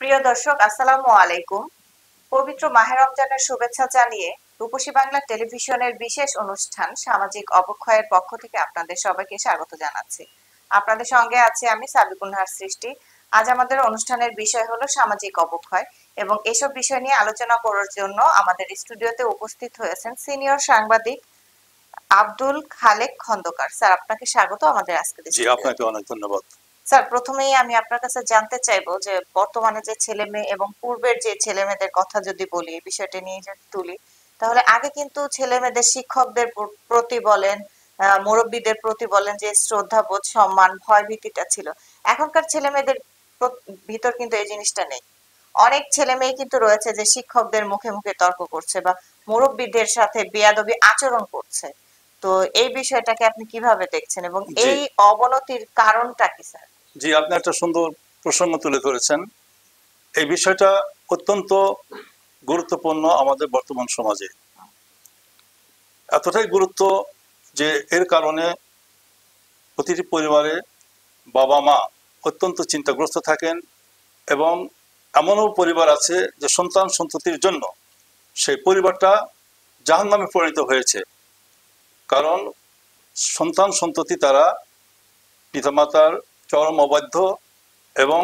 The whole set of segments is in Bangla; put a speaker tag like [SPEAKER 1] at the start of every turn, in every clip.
[SPEAKER 1] প্রিয় দর্শক, আসসালামু আলাইকুম। পবিত্র মাহে রমজানের শুভেচ্ছা জানিয়ে রূপসী বাংলা টেলিভিশনের বিশেষ অনুষ্ঠান সামাজিক অবক্ষয়ের পক্ষ থেকে আপনাদের সবাইকে স্বাগত জানাচ্ছি। আপনাদের সঙ্গে আছি আমি সাবিকুল নাহার সৃষ্টি। আজ আমাদের অনুষ্ঠানের বিষয় হলো সামাজিক অবক্ষয়, এবং এসব বিষয় নিয়ে আলোচনা করার জন্য আমাদের স্টুডিওতে উপস্থিত হয়েছেন সিনিয়র সাংবাদিক আব্দুল খালেক খন্দকার। স্যার, আপনাকে স্বাগত আমাদের আজকের
[SPEAKER 2] জি, আপনাকে অনেক ধন্যবাদ।
[SPEAKER 1] স্যার, প্রথমেই আমি আপনার কাছে জানতে চাইবো যে বর্তমানে যে ছেলে মেয়ে এবং পূর্বের যে ছেলে মেয়েদের কথা যদি বলি, এই বিষয়টা নিয়ে যদি তুলি, তাহলে আগে কিন্তু ছেলে মেয়েদের শিক্ষকদের প্রতি বলেন, মুরব্বীদের প্রতি বলেন, যে শ্রদ্ধাবোধ, সম্মান, ভয় ভীতিটা ছিল। এখনকার ছেলে মেয়েদের ভিতর কিন্তু এই জিনিসটা নেই। অনেক ছেলে মেয়ে কিন্তু রয়েছে যে শিক্ষকদের মুখে মুখে তর্ক করছে বা মুরব্বীদের সাথে বেয়াদবি আচরণ করছে। তো এই বিষয়টাকে আপনি কিভাবে দেখছেন এবং এই অবনতির কারণটা কি স্যার?
[SPEAKER 2] জি, আপনি একটা সুন্দর প্রসঙ্গ তুলে ধরেছেন। এই বিষয়টা অত্যন্ত গুরুত্বপূর্ণ আমাদের বর্তমান সমাজে। এতটাই গুরুত্ব যে এর কারণে প্রতিটি পরিবারে বাবা মা অত্যন্ত চিন্তাগ্রস্ত থাকেন, এবং এমনও পরিবার আছে যে সন্তান সন্ততির জন্য সেই পরিবারটা জাহান্নামে পরিণত হয়েছে। কারণ সন্তান সন্ততি তারা পিতামাতার চরম অবাধ্য এবং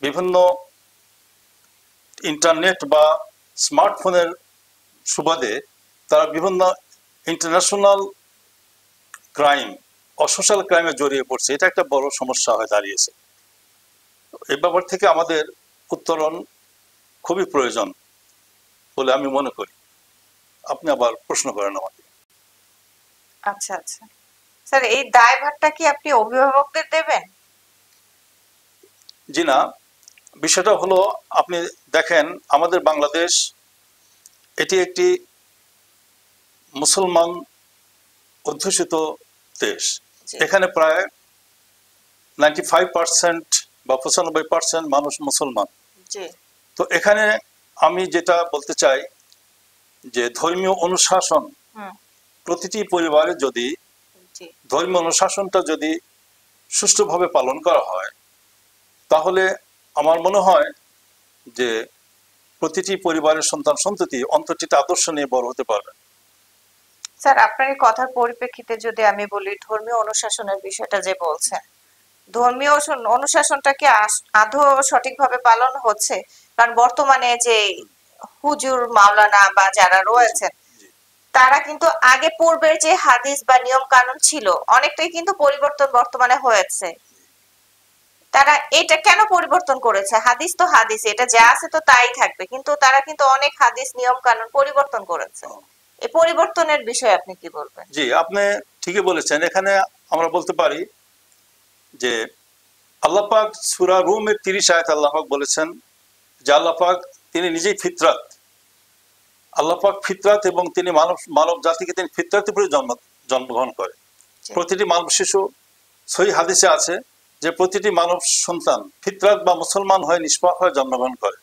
[SPEAKER 2] বিভিন্ন ইন্টারনেট বা স্মার্টফোনের সুবাদে তারা বিভিন্ন ইন্টারন্যাশনাল ক্রাইম, অসোশ্যাল ক্রাইমে জড়িয়ে পড়ছে। এটা একটা বড় সমস্যা হয়ে দাঁড়িয়েছে। এই ব্যাপার থেকে আমাদের উত্তরণ খুবই প্রয়োজন বলে আমি মনে করি। আপনি আবার প্রশ্ন করেন আমাকে।
[SPEAKER 1] আচ্ছা আচ্ছা স্যার, এই দায়ভারটা কি আপনি অভিভাবকদের দেবেন?
[SPEAKER 2] জি না, বিষয়টা হলো, আপনি দেখেন আমাদের বাংলাদেশ এটি একটি মুসলমান অধ্যুষিত দেশ। এখানে প্রায় 95% বা 95% মানুষ মুসলমান। তো এখানে আমি যেটা বলতে চাই যে ধর্মীয় অনুশাসন, প্রতিটি পরিবারে যদি ধর্মীয় অনুশাসনটা যদি সুষ্ঠুভাবে পালন করা হয়, তাহলে আমার মনে হয় যে প্রতিটি পরিবারের সন্তান সন্ততি অন্তর্চিত আদর্শ নিয়ে বড় হতে পারবে।
[SPEAKER 1] স্যার, আপনার এই কথার পরিপ্রেক্ষিতে যদি আমি বলি, ধর্মীয় অনুশাসনের বিষয়টা যে বলছেন, ধর্মীয় অনুশাসনটা কি আদৌ সঠিকভাবে পালন হচ্ছে? কারণ বর্তমানে যে হুজুর, মাওলানা বা যারা রয়েছেন, তারা কিন্তু আগে পূর্বের যে হাদিস বা নিয়ম কানুন ছিল, অনেকটাই কিন্তু পরিবর্তন বর্তমানে হয়েছে। তারা এটা কেন পরিবর্তন করেছে? হাদিস তো হাদিস, এটা যা আছে তো তাই থাকবে, কিন্তু তারা কিন্তু অনেক হাদিস, নিয়ম কানুন পরিবর্তন করেছে। এই পরিবর্তনের বিষয়ে আপনি কি বলবেন?
[SPEAKER 2] জি, আপনি ঠিকই বলেছেন। এখানে আমরা বলতে পারি যে আল্লাহ পাক সূরা রুমের 30 আয়াতে আল্লাহ পাক বলেছেন যে আল্লাহ পাক তিনি নিজেই ফিতরাত, আল্লাহ পাক ফিতরাত, এবং তিনি মানব জাতিকে তিনি ফিতরাতের উপরে জন্মগ্রহণ করে। প্রতিটি মানব শিশু, সহিহ হাদিসে আছে যে প্রতিটি মানব সন্তান ফিতরাত বা মুসলমান হয়ে নিষ্পাপ হয়ে জন্মগ্রহণ করে।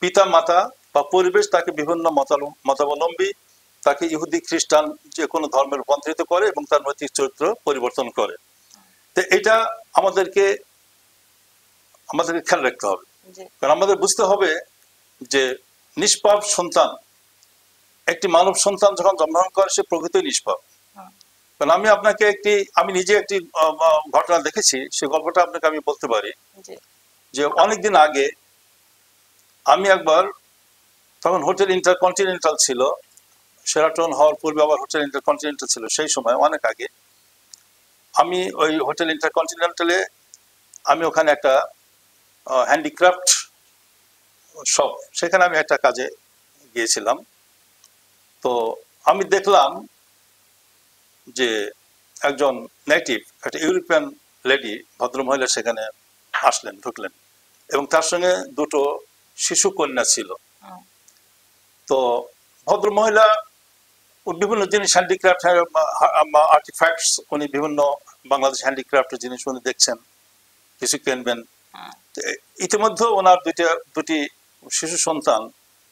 [SPEAKER 2] পিতা মাতা বা পরিবেশ তাকে বিভিন্ন মতাবলম্বী, তাকে ইহুদি খ্রিস্টান যে কোনো ধর্মে রূপান্তরিত করে এবং তার নৈতিক চরিত্র পরিবর্তন করে। তো এটা আমাদেরকে খেয়াল রাখতে হবে। কারণ আমাদের বুঝতে হবে যে নিষ্পাপ সন্তান, একটি মানব সন্তান যখন জন্মগ্রহণ করে সে প্রকৃতই নিষ্পাপ। কারণ আমি নিজে একটি ঘটনা দেখেছি, সেই গল্পটা আপনাকে আমি বলতে পারি। যে অনেকদিন আগে আমি একবার, তখন হোটেল ইন্টারকন্টিনেন্টাল ছিল, শেরাটন হওয়ার পূর্বে আবার হোটেল ইন্টারকন্টিনেন্টাল ছিল, সেই সময় অনেক আগে আমি ওই হোটেল ইন্টারকন্টিনেন্টালে আমি ওখানে একটা হ্যান্ডিক্রাফট শপ, সেখানে আমি একটা কাজে গিয়েছিলাম। তো আমি দেখলাম যে একজন নেটিভ, একটা ইউরোপিয়ান লেডি, ভদ্রমহিলা সেখানে আসলেন, ঢুকলেন, এবং তার সঙ্গে দুটো শিশু কন্যা ছিল। তো ভদ্রমহিলা বিভিন্ন জিনিস, হ্যান্ডিক্রাফট আর্টিফ্যাক্টস, উনি বিভিন্ন বাংলাদেশ হ্যান্ডিক্রাফটের জিনিস উনি দেখছেন, কিছু কিনবেন। ইতিমধ্যে ওনার দুটি শিশু সন্তান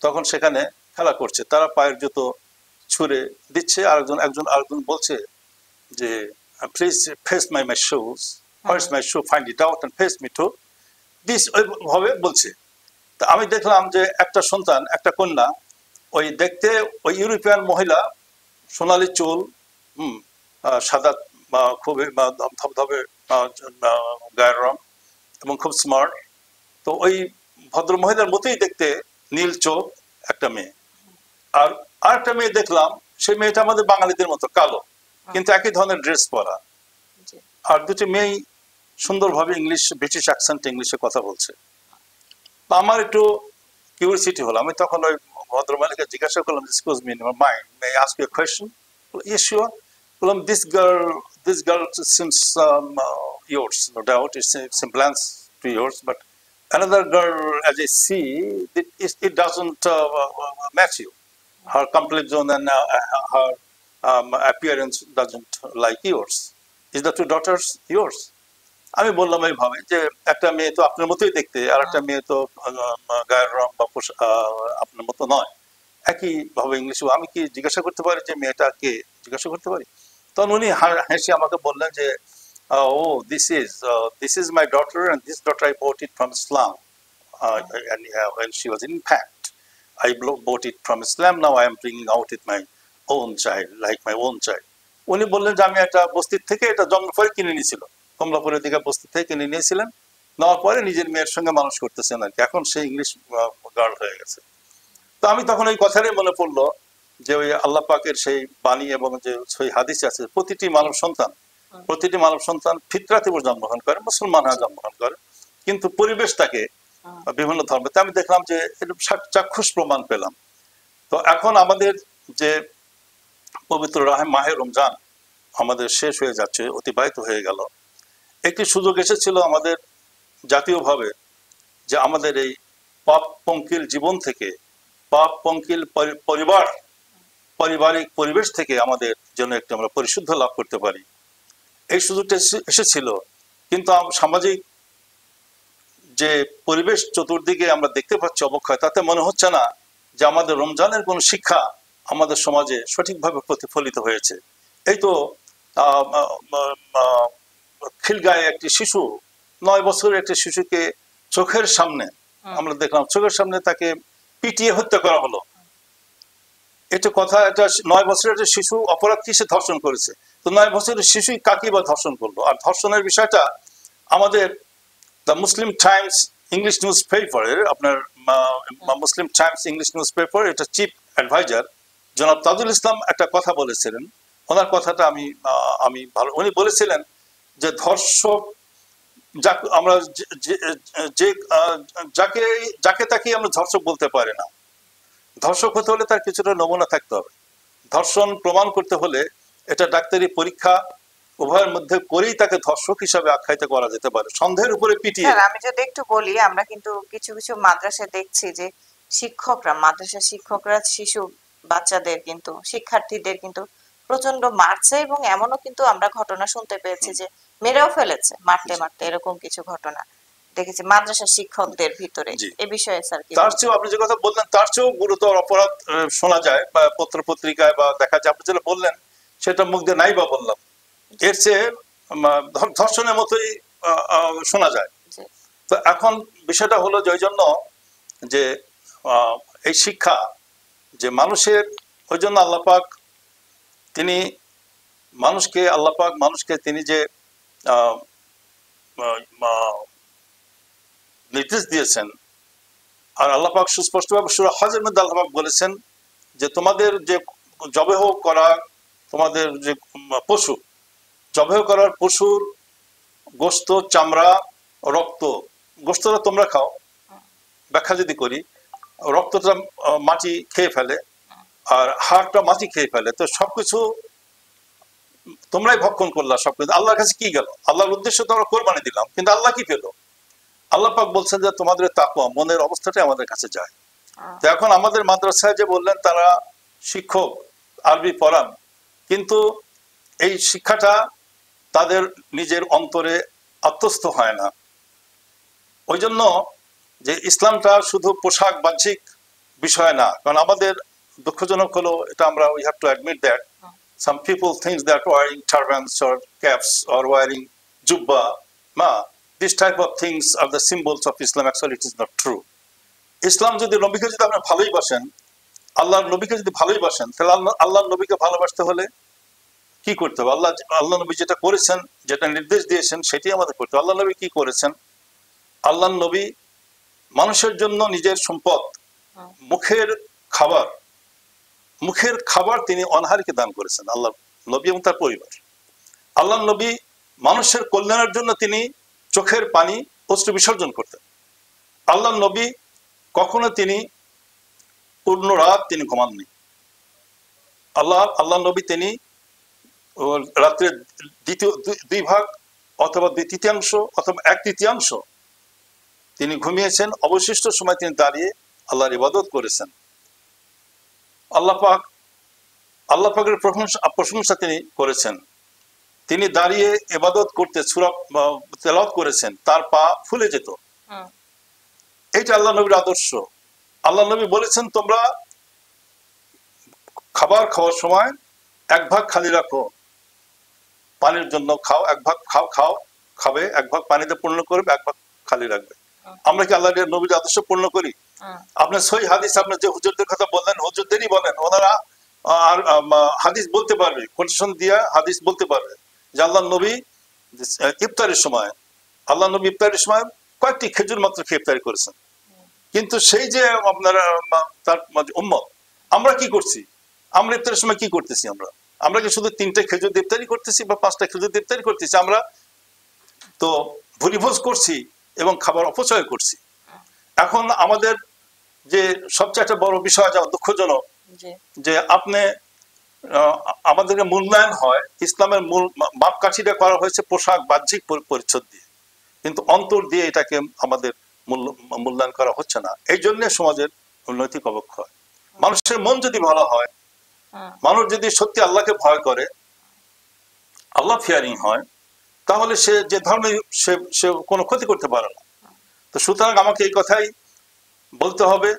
[SPEAKER 2] তখন সেখানে খেলা করছে, তারা পায়ের জুতো ছুঁড়ে দিচ্ছে, আরেকজন বলছে যে please face my shoes, where is my shoe, find it out and face me too. This ওইভাবে বলছে। তা আমি দেখলাম যে একটা সন্তান, একটা কন্যা, ওই দেখতে ওই ইউরোপিয়ান মহিলা, সোনালী চুল, সাদা খুবই ধবধবে গায়ের রং এবং খুব স্মার্ট। তো ওই ভদ্র মহিলার মতোই দেখতে, নীল চোখ একটা মেয়ে। আর আরেকটা মেয়ে দেখলাম, সেই মেয়েটা আমাদের বাঙালিদের মতো কালো, কিন্তু একই ধরনের ড্রেস পরা। আর দুটি মেয়েই সুন্দরভাবে ইংলিশ, ব্রিটিশ অ্যাকসেন্ট ইংলিশে কথা বলছে। আমার একটু কিউরিসিটি হলো, আমি তখন ওই ভদ্রমহিলাকে জিজ্ঞাসা করলাম, excuse me, mind may I ask you a question? Yes sure. বললাম, this girl seems yours, no doubt, it's a semblance to yours, but another girl, as I see, it doesn't match you. Her complexion and her appearance doesn't like yours. Is the two daughters yours? আমি বললাম এইভাবে যে একটা মেয়ে তো আপনার মতোই দেখতে, আর একটা মেয়ে তো গায়ের রং বা আপনার মতো নয়, একই ভাবে ইংলিশ। আমি কি জিজ্ঞাসা করতে পারি যে মেয়েটা কে? জিজ্ঞাসা করতে পারি? তখন উনি হেসে আমাকে বললেন যে, oh this is my daughter, and this daughter I bought it from Islam, and when she was in fact I bought it from Islam, now I am bringing out it my own child, like my own child. উনি বললেন যে আমি একটা বস্তির থেকে এটা জন্ম পরে কিনে নিয়েছিল, কমলাপুরের দিকে বস্তি থেকে কিনে নিয়েছিলেন, নেওয়ার পরে নিজের মেয়ের সঙ্গে মানুষ করতেছেন আর কি, এখন সে ইংলিশ গার্ল হয়ে গেছে। তো আমি তখন ওই কথাটাই মনে পড়লো যে ওই আল্লাহ পাকের সেই বাণী এবং যে সেই হাদিস আছে, প্রতিটি মানব সন্তান ফিতরাতে জন্মগ্রহণ করে, মুসলমান হয়ে জন্মগ্রহণ করে, কিন্তু পরিবেশ তাকে বিভিন্ন ধর্মে। আমি দেখলাম যে চাক্ষুষ প্রমাণ পেলাম। তো এখন আমাদের যে পবিত্র মাহে রমজান আমাদের শেষ হয়ে যাচ্ছে, অতিবাহিত হয়ে গেল, একটি সুযোগ এসেছিল আমাদের জাতীয়ভাবে যে আমাদের এই পাপ পঙ্কিল জীবন থেকে, পাপ পঙ্কিল পারিবারিক পরিবেশ থেকে আমাদের জন্য একটু আমরা পরিশুদ্ধ লাভ করতে পারি। এই সুযোগটা এসেছিল, কিন্তু সামাজিক যে পরিবেশ চতুর্দিকে আমরা দেখতে পাচ্ছি অবক্ষয়, তাতে মনে হচ্ছে না যে আমাদের রমজানের কোনো শিক্ষা আমাদের সমাজে সঠিকভাবে প্রতিফলিত হয়েছে। এই তো খিলগাঁয়ে একটি শিশু, 9 বছরের একটি শিশুকে চোখের সামনে আমরা দেখলাম, চোখের সামনে তাকে পিটিয়ে হত্যা করা হলো। এটা কথা, এটা 9 বছরের একটা শিশু, অপরাধ কি? সে ধর্ষণ করেছে। তো 9 বছরের শিশুই কাকে বা ধর্ষণ করলো? আর ধর্ষণের বিষয়টা আমাদের the Muslim Times English news পেপারের, আপনার মুসলিম টাইমস ইংলিশ নিউজ পেপার, এটা চিফ অ্যাডভাইজার জনাব তাজুল ইসলাম একটা কথা বলেছিলেন। ওনার কথাটা আমি ভালো, উনি বলেছিলেন যে ধর্ষক আমরা যাকে তাকে আমরা ধর্ষক বলতে পারি না। ধর্ষক হতে হলে তার কিছুটা নমুনা থাকতে হবে। ধর্ষণ প্রমাণ করতে হলে এটা ডাক্তারি পরীক্ষা উভয়ের মধ্যে করেই তাকে ধর্ষক হিসাবে আখ্যায়িত করা যেতে পারে, সন্দেহের উপরে পিটিয়ে।
[SPEAKER 1] আমি যদি একটু বলি, আমরা কিন্তু কিছু কিছু মাদ্রাসায় দেখছি যে মাদ্রাসা শিক্ষকরা শিশু বাচ্চাদের কিন্তু, শিক্ষার্থীদের কিন্তু প্রচন্ড মারছে, এবং এমনও কিন্তু আমরা ঘটনা শুনতে পেয়েছি যে মেরেও ফেলেছে, মারতে মারতে, এরকম কিছু ঘটনা দেখেছি মাদ্রাসা শিক্ষকদের ভিতরে। এ বিষয়ে স্যার কি?
[SPEAKER 2] তার চেয়েও আপনি যে কথা বললেন, তার চেয়েও গুরুতর অপরাধ শোনা যায় বা পত্র পত্রিকায় বা দেখা যায়। আপনি যেটা বললেন সেটা মুখ দিয়ে নাই বা বললাম, এর চেয়ে ধর্ষণের মতোই শোনা যায়। তো এখন বিষয়টা হলো যে ওই জন্য যে এই শিক্ষা যে মানুষের, ওই জন্য আল্লাপাক তিনি মানুষকে তিনি যে নির্দেশ দিয়েছেন, আর আল্লাপাক সুস্পষ্টভাবে সূরা হজের মধ্যে আল্লাপাক বলেছেন যে তোমাদের যে জবেহ করা, তোমাদের যে পশু, জবেহ করার পশুর গোশত, চামড়া, রক্ত, গোশতটা তোমরা খাও, ব্যাখ্যা যদি করি, রক্তটা মাটি খেয়ে ফেলে আর হাড়টা মাটি খেয়ে ফেলে, তো সবকিছু তোমরাই ভক্ষণ করলা। সবকিছু আল্লাহর কাছে কি গেল? আল্লাহর উদ্দেশ্য তো আমরা কোরবানি দিলাম, কিন্তু আল্লাহ কি পেল? আল্লাহ পাক বলছেন যে তোমাদের তাকওয়া, মনের অবস্থাটাই আমাদের কাছে যায়। তো এখন আমাদের মাদ্রাসায় যে বললেন তারা শিক্ষক, আরবি পড়ান, কিন্তু এই শিক্ষাটা তাদের নিজের অন্তরে আত্মস্থ হয় না। ওই জন্য যে ইসলামটা শুধু পোশাক বাহ্যিক বিষয় না, কারণ আমাদের দুঃখজনক হলো এটা, আমরা we have to admit that some people think that wearing turbans or caps or wearing jubba this type of things are the symbols of Islam. Actually, it is not true. ইসলাম যদি নবীকে যদি আপনি ভালোবাসেন, আল্লাহর নবীকে যদি ভালোবাসেন, তাহলে আল্লাহর নবীকে ভালোবাসতে হলে কি করতে হবে? আল্লাহ নবী যেটা করেছেন, যেটা নির্দেশ দিয়েছেন, সেটাই আমাদের করতে হবে। আল্লাহ নবী কি করেছেন? আল্লাহ নবী মানুষের জন্য নিজের সম্পদ, মুখের খাবার তিনি অনাহারীকে দান করেছেন, আল্লাহ নবী এবং তার পরিবার। আল্লাহ নবী মানুষের কল্যাণের জন্য তিনি চোখের পানি, অশ্রু বিসর্জন করতেন। আল্লাহ নবী কখনো তিনি পূর্ণ রাত তিনি ঘুমাননি। আল্লাহ নবী তিনি রাত্রের দ্বিতীয় 2 ভাগ অথবা 2/3 অথবা 1/3 তিনি ঘুমিয়েছেন, অবশিষ্ট সময় তিনি দাঁড়িয়ে আল্লাহর ইবাদত করেছেন। আল্লাহ পাকের প্রশংসা তিনি করেছেন। তিনি দাঁড়িয়ে ইবাদত করতে সূরা তেলাওয়াত করেছেন, তার পা ফুলে যেত। এইটা আল্লাহ নবীর আদর্শ। আল্লাহ নবী বলেছেন, তোমরা খাবার খাওয়ার সময় 1 ভাগ খালি রাখো, পানির জন্য খাও, 1 ভাগ খাবে, 1 ভাগ পানিতে পূর্ণ করবে, 1 ভাগ খালি রাখবে। আমরা কি আল্লাহ নবীর আদর্শ পূর্ণ করি? আপনার সহি হাদিস, আপনার যে হুজুরদের কথা বললেন, হুজুরদেরই বলেন, ওনারা আর হাদিস বলতে পারবে, কোটেশন দিয়া হাদিস বলতে পারবে যে আল্লাহ নবী ইফতারের সময় কয়েকটি খেজুর মাত্র খেয়ে ইফতারি করেছেন। কিন্তু সেই যে আপনারা তার উম্মত, আমরা কি করছি? আমরা ইফতারের সময় কি করতেছি? আমরা কি শুধু 3টে খেজুর ইফতারি করতেছি বা 5টা খেজুর ইফতারি করতেছি? আমরা তো ভুরিভোজ করছি এবং খাবার অপচয় করছি। এখন আমাদের যে সবচেয়ে একটা বড় বিষয়, যা দুঃখজনক, যে আপনি আমাদেরকে মূল্যায়ন হয়, ইসলামের মূল মাপকাঠিটা করা হয়েছে পোশাক, বাহ্যিক পরিচ্ছদ দিয়ে, কিন্তু অন্তর দিয়ে এটাকে আমাদের মূল্যায়ন করা হচ্ছে না। এই জন্য সমাজের নৈতিক অবক্ষয়। মানুষের মন যদি ভালো হয়, মানুষ যদি সত্যি আল্লাহকে ভয় করে, আল্লাহ ফিয়ারিং হয়, তাহলে সে যে ধর্মে সে কোনো ক্ষতি করতে পারে না। তো সুতরাং আমাকে এই কথাই বলতে হবে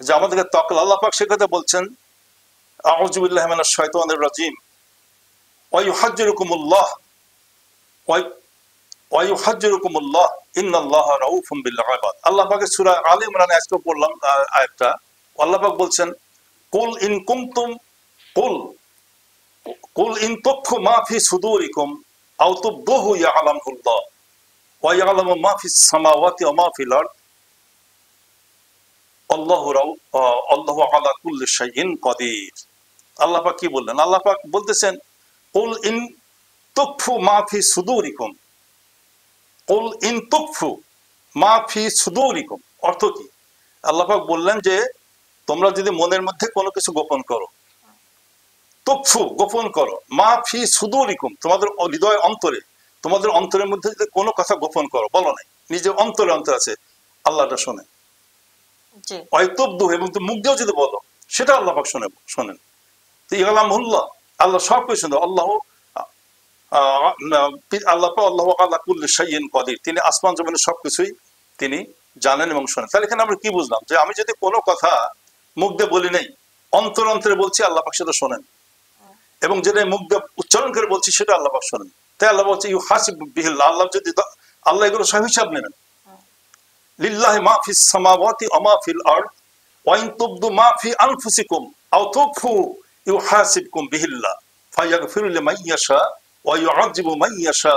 [SPEAKER 2] যে আমাদেরকে তাকওয়া, আল্লাহ পাক সে কথা বলছেন, আউযু বিল্লাহি মিনাশ শাইতানির রাজিম, ওয়া ইউহাজ্জিরুকুমুল্লাহ ইন্নাল্লাহা রাউফুম বিল ইবাদ। আল্লাহ পাকের সূরা আলে ইমরান আজকে পড়লাম আয়াতটা। আল্লাহ পাক বলছেন, কুল ইন তুখফু মা ফি সুদুরিকুম আও তুবদুহু ইয়ালামুল্লাহ ওয়া ইয়ালামু মা ফিস সামাওয়াতি ওয়া মা ফিল আরদ আল্লাহু আলা কুল্লি শাইইন কাদির। আল্লাহ পাক কি বললেন? আল্লাহ পাক বলতেছেন, কুল ইন তুখফু মা ফি সুদুরিকুম, কুল ইন তুখফু মা ফি সুদুরিকুম। অর্থ কি? আল্লাহ পাক বললেন যে তোমরা যদি মনের মধ্যে কোনো কিছু গোপন করো, তুখফু গোপন করো, মা ফি সুদুরিকুম তোমাদের হৃদয় অন্তরে, তোমাদের অন্তরের মধ্যে যদি কোনো কথা গোপন করো, বলো নাই, নিজের অন্তরে আছে, আল্লাহটা শোনে। এবং তুমি মুখ দিয়েও যদি বলো, সেটা আল্লাহ পাক শোনেন। তো ইয়ালামুল্লাহ, আল্লাহ সব কিছু শুনে। আল্লাহ আলা কুল্লি শাইইন কাদির, তিনি আসমান জমিনের সবকিছুই তিনি জানেন এবং শোনেন। তাহলে এখানে আমরা কি বুঝলাম? যে আমি যদি কোনো কথা মুখ দিয়ে বলি নাই, অন্তরে বলছি, আল্লাহ পাক সেটা শোনেন, এবং যেটা মুখ দিয়ে উচ্চারণ করে বলছি সেটা আল্লাহ পাক শোনেন। তাই আল্লাহ বলছে ইউহাসিব বিহিল্লাহ, আল্লাহ এগুলো সব হিসাব নেবেন। লিল্লাহি মা ফিস সামাওয়াতি ওয়া মা ফিল আরদ ওয়া ইন তুবদু মা ফি আনফুসিকুম আও তুখফু ইউহাসিবকুম বিহিল্লাহ ফায়াগফিরু লিমান ইয়াশা ওয়া ইউআযিবু মান ইয়াশা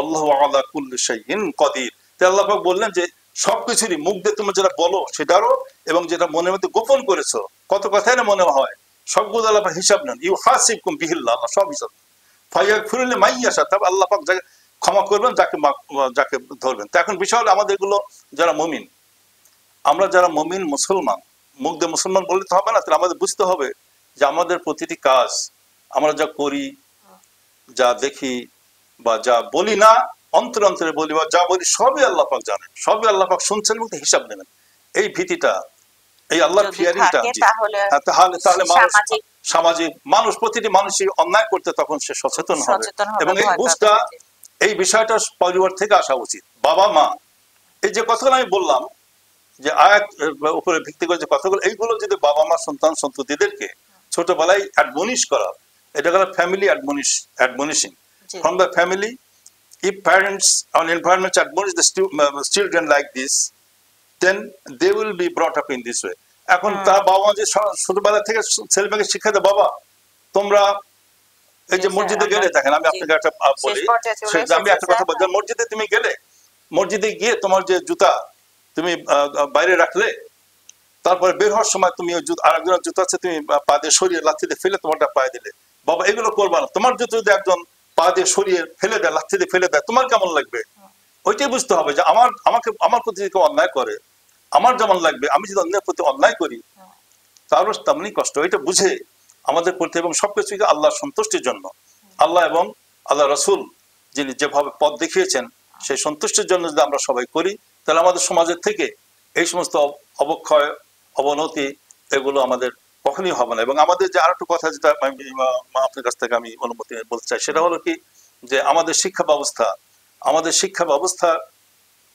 [SPEAKER 2] আল্লাহু আলা কুল্লি শাইইন কাদির। তাই আল্লাহ পাক বললেন যে সবকিছুরই মুখ দিয়ে তুমি যেটা বলো সেটারও, এবং যেটা মনের মধ্যে গোপন করেছো, কত কথাই না মনে হয়, সবগুলো আল্লাহ পাক হিসাব নেন। ইউহাসিবকুম বিহিল্লাহ, আল্লাহ সব হিসাব। ফায়াগফিরু লিমান ইয়াশা, তবে আল্লাহ পাক ক্ষমা করবেন যাকে ধরবেন। তো এখন বিষয় হলো আমাদের গুলো যারা মুমিন, আমরা যারা মুমিন মুসলমান, মুখ দিয়ে মুসলমান বললে তো হবে না, তাহলে আমাদের বুঝতে হবে যে আমাদের প্রতিটি কাজ আমরা যা করি, যা দেখি বা যা বলি না, অন্তরে বলি বা যা বলি, সবই আল্লাহ পাক জানেন, সবই আল্লাহ পাক শুনছেন এবং হিসাব নেবেন। এই ভীতিটা, এই আল্লাহর ফিয়ারিংটা, তাহলে সামাজিক মানুষ, প্রতিটি মানুষই অন্যায় করতে তখন সে সচেতন হবে। এবং এই বুঝটা, এই বিষয়টা পরিবার থেকে আসা উচিত। বাবা মা, এই যে কথাগুলো আমি বললাম, যে আয়াত উপরে ভিত্তি করে যে কথাগুলো, এইগুলো যদি বাবা মা সন্ততিদেরকে ছোটবেলায় অ্যাডমনিশ করা, এটা হলো family admonishing from the family if parents or environment admonish the children like this, then they will be brought up in this way. এখন তার বাবা মা যে ছোটবেলা থেকে ছেলেমেয়েকে শিক্ষা দেয়, বাবা তোমরা এই যে মসজিদে গেলে, দেখেন আমি আপনাকে একটা বলি, আমি একটা কথা বলছি, মসজিদে তুমি গেলে, মসজিদে গিয়ে তোমার যে জুতা তুমি বাইরে রাখলে, তারপরে বের হওয়ার সময় তুমি আরেকজনের জুতা আছে তুমি পা দিয়ে সরিয়ে লাথি দিয়ে ফেলে তোমারটা পায়ে দিলে, বাবা এগুলো করবা না। তোমার জুতো যদি একজন পা দিয়ে সরিয়ে ফেলে দেয়, লাথি দিয়ে ফেলে দেয়, তোমার কেমন লাগবে? ওইটাই বুঝতে হবে যে আমার প্রতি যদি কেউ অন্যায় করে আমার যেমন লাগবে, আমি যদি অন্যের প্রতি অন্যায় করি তারও তেমনই কষ্ট। এটা বুঝে আমাদের করতে, এবং সবকিছু আল্লাহর সন্তুষ্টির জন্য, আল্লাহ এবং আল্লাহ রসুল যিনি যেভাবে পথ দেখিয়েছেন সেই সন্তুষ্টির জন্য যদি আমরা সবাই করি, তাহলে আমাদের সমাজের থেকে এই সমস্ত অবক্ষয়, অবনতি এগুলো আমাদের কখনই হবে না। এবং আমাদের যে আরেকটু কথা যেটা আপনার কাছ থেকে আমি অনুমতি বলতে চাই, সেটা হলো কি, যে আমাদের শিক্ষা ব্যবস্থা,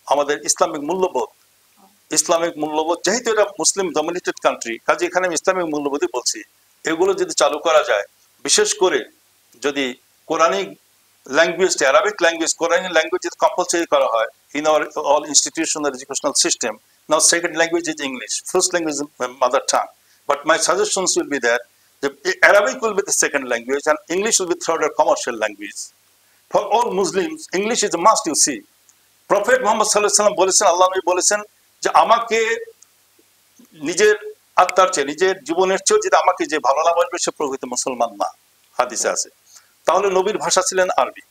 [SPEAKER 2] আমাদের ইসলামিক মূল্যবোধ যেহেতু এটা মুসলিম ডমিনেটেড কান্ট্রি, কাজে এখানে আমি ইসলামিক মূল্যবোধই বলছি, এগুলো যদি চালু করা যায়, বিশেষ করে যদি Quranic language, Arabic language, Quranic language যদি কম্পালসারি করা হয় in our all institutional educational system. Now second language is English, first language is mother tongue, but my suggestions will be that the Arabic will be the second language and English will be third or commercial language. For all Muslims, English is a must, you see. Prophet Muhammad sallallahu alaihi wasallam বলেছেন, আল্লাহ নবী বলেছেন যে আমাকে নিজের আত্মার চেয়ে, নিজের জীবনের চেয়ে যদি আমাকে যে ভালো না বাসবে সে প্রকৃত মুসলমান না, হাদিসে আছে। তাহলে নবীর ভাষা ছিলেন আরবি।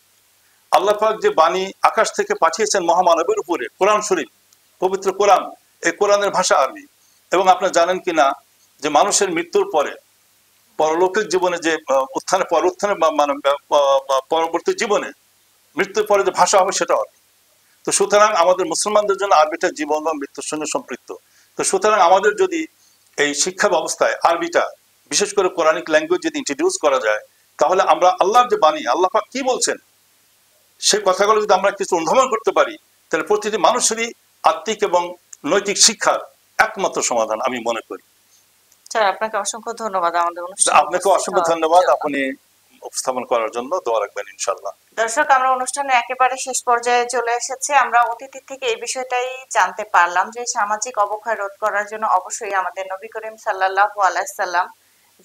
[SPEAKER 2] আল্লাহ পাক যে বাণী আকাশ থেকে পাঠিয়েছেন মহামানবের উপরে, কোরআন শরীফ, পবিত্র কোরআন, এই কোরআনের ভাষা আরবি। এবং আপনারা জানেন কিনা যে মানুষের মৃত্যুর পরে পরলৌকিক জীবনে যে উত্থানে পরবর্তী জীবনে মৃত্যুর পরে যে ভাষা হবে সেটা আরবি। তো সুতরাং আমাদের মুসলমানদের জন্য আরবিটা জীবন এবং মৃত্যুর সঙ্গে সম্পৃক্ত। তো সুতরাং আমাদের যদি এই শিক্ষা ব্যবস্থায় আরবিটা, বিশেষ করে কোরআনিক ল্যাঙ্গুয়েজ যদি ইন্ট্রোডিউস করা যায়, তাহলে আমরা আল্লাহর যে বাণী, আল্লাহ পাক কি বলছেন সেই কথাগুলো যদি আমরা কিছু অনুধাবন করতে পারি, তাহলে প্রতিটি মানুষেরই আত্মিক এবং নৈতিক শিক্ষার একমাত্র সমাধান আমি মনে করি।
[SPEAKER 1] স্যার আপনাকে অসংখ্য ধন্যবাদ আমাদের অনুষ্ঠানে।
[SPEAKER 2] আপনাকে অসংখ্য ধন্যবাদ আপনি উপস্থাপন করার জন্য। দোয়া রাখবেন ইনশাআল্লাহ।
[SPEAKER 1] দর্শক, আমরা অনুষ্ঠানের একেবারে শেষ পর্যায়ে চলে এসেছি। আমরা অতিথি থেকে এই বিষয়টাই জানতে পারলাম যে সামাজিক অবক্ষয় রোধ করার জন্য অবশ্যই আমাদের নবী করিম সাল্লাল্লাহু আলাইহি সাল্লাম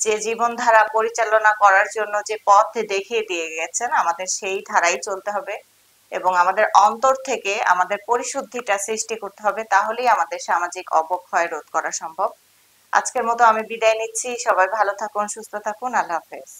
[SPEAKER 1] যে জীবনধারা পরিচালনা করার জন্য যে পথ দেখিয়ে দিয়ে গেছেন, আমাদের সেই ধারাই চলতে হবে এবং আমাদের অন্তর থেকে আমাদের পরিশুদ্ধিটা সৃষ্টি করতে হবে, তাহলেই আমাদের সামাজিক অবক্ষয় রোধ করা সম্ভব। আজকের মতো আমি বিদায় নিচ্ছি। সবাই ভালো থাকুন, সুস্থ থাকুন। আল্লাহ হাফেজ।